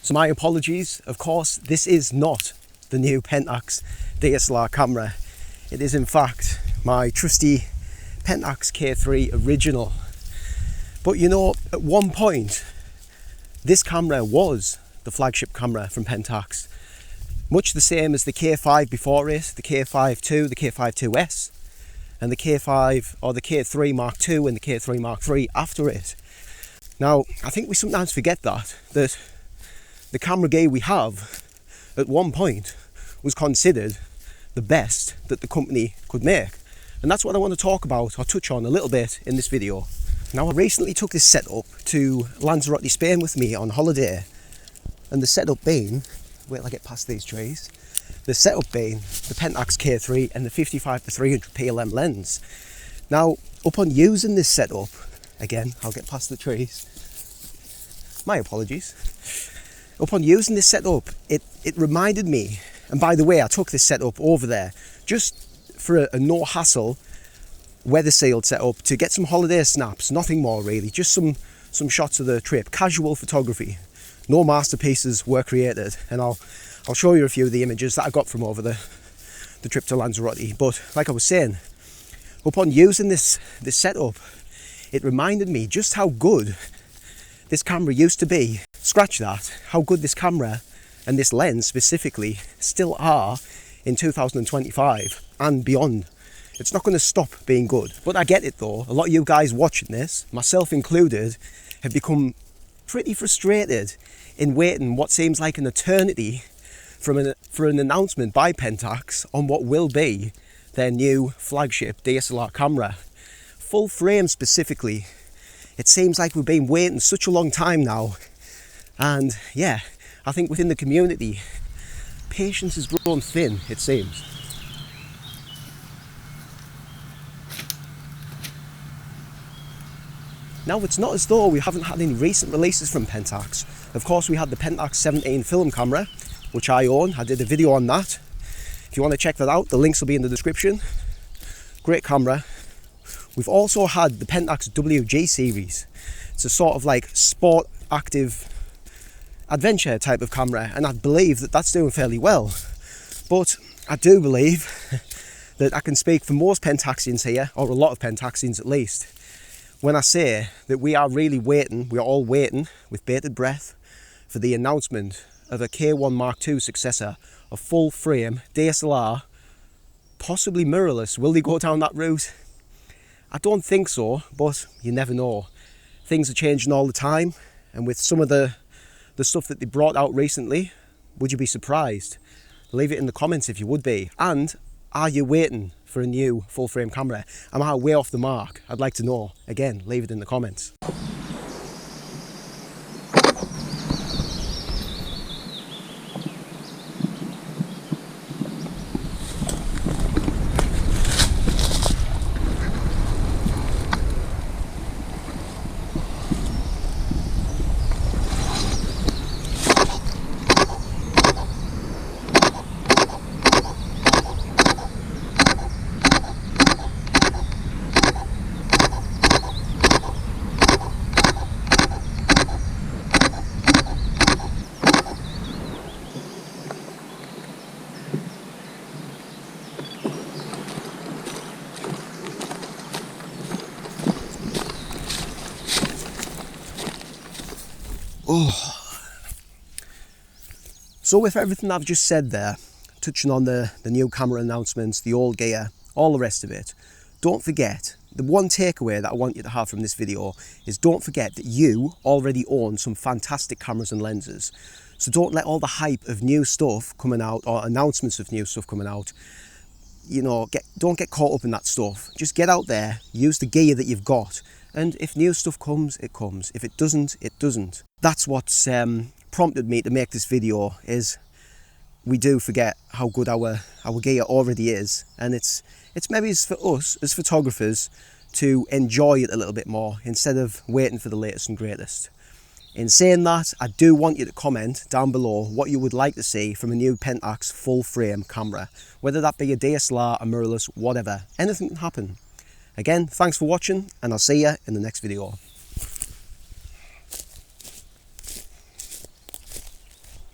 So my apologies, of course, this is not the new Pentax DSLR camera. It is in fact my trusty Pentax K3 original. But you know, at one point, this camera was the flagship camera from Pentax. Much the same as the K5 before it, the K5 II, the K5 IIS, and the K5 or the K3 Mark II and the K3 Mark III after it. Now, I think we sometimes forget that the camera gear we have at one point was considered the best that the company could make. And that's what I want to talk about or touch on a little bit in this video. Now, I recently took this setup to Lanzarote, Spain with me on holiday. And the setup being, wait till I get past these trees, the setup being the Pentax K3 and the 55-300 PLM lens. Now, upon using this setup, again, I'll get past the trees, my apologies. Upon using this setup, it reminded me, and by the way, I took this setup over there just for a no hassle weather sealed setup to get some holiday snaps, nothing more really, just some shots of the trip, casual photography. No masterpieces were created, and I'll show you a few of the images that I got from over the trip to Lanzarote. But like I was saying, upon using this setup, it reminded me just how good this camera used to be. Scratch that, how good this camera and this lens specifically still are in 2025 and beyond. It's not going to stop being good. But I get it though, a lot of you guys watching this, myself included, have become pretty frustrated in waiting what seems like an eternity for an announcement by Pentax on what will be their new flagship DSLR camera. Full frame specifically. It seems like we've been waiting such a long time now. And yeah, I think within the community, patience has grown thin, it seems. Now, it's not as though we haven't had any recent releases from Pentax. Of course, we had the Pentax 17 film camera, which I own. I did a video on that. If you want to check that out, the links will be in the description. Great camera. We've also had the Pentax WG series. It's a sort of like sport active adventure type of camera, and I believe that that's doing fairly well. But I do believe that I can speak for most Pentaxians here, or a lot of Pentaxians at least, when I say that we are really waiting, we are all waiting with bated breath for the announcement of a K1 Mark II successor, a full frame DSLR, possibly mirrorless. Will they go down that route? I don't think so, but you never know. Things are changing all the time, and with some of the stuff that they brought out recently, would you be surprised? Leave it in the comments if you would be. And are you waiting for a new full frame camera? Am I way off the mark? I'd like to know. Again, leave it in the comments. So with everything I've just said there, touching on the new camera announcements, the old gear, all the rest of it, don't forget, the one takeaway that I want you to have from this video is don't forget that you already own some fantastic cameras and lenses. So don't let all the hype of new stuff coming out or announcements of new stuff coming out, you know, don't get caught up in that stuff. Just get out there, use the gear that you've got, and if new stuff comes, it comes. If it doesn't, it doesn't. That's what's prompted me to make this video, is we do forget how good our gear already is, and it's maybe it's for us as photographers to enjoy it a little bit more instead of waiting for the latest and greatest. In saying that, I do want you to comment down below what you would like to see from a new Pentax full frame camera, whether that be a DSLR, a mirrorless, whatever. Anything can happen. Again, thanks for watching, and I'll see you in the next video.